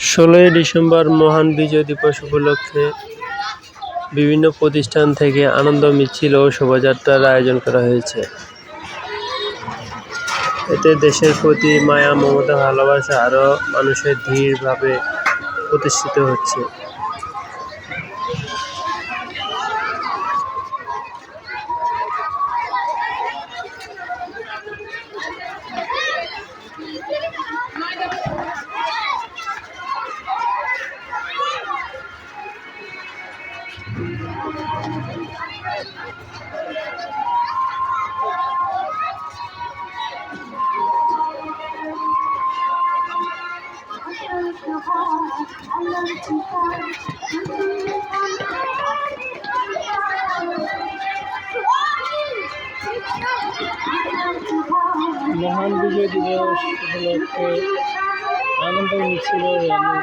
১৬ই ডিসেম্বর মহান বিজয় দিবস উপলক্ষে বিভিন্ন প্রতিষ্ঠান থেকে আনন্দ মিছিল ও শোভাযাত্রার আয়োজন করা হয়েছে। এতে দেশের প্রতি মায়া, মমতা, ভালোবাসা আরও মানুষের দৃঢ়ভাবে প্রতিষ্ঠিত হচ্ছে। মহান বিজয় দিবস উপলক্ষে আনন্দ মিছিল ও র্যালি।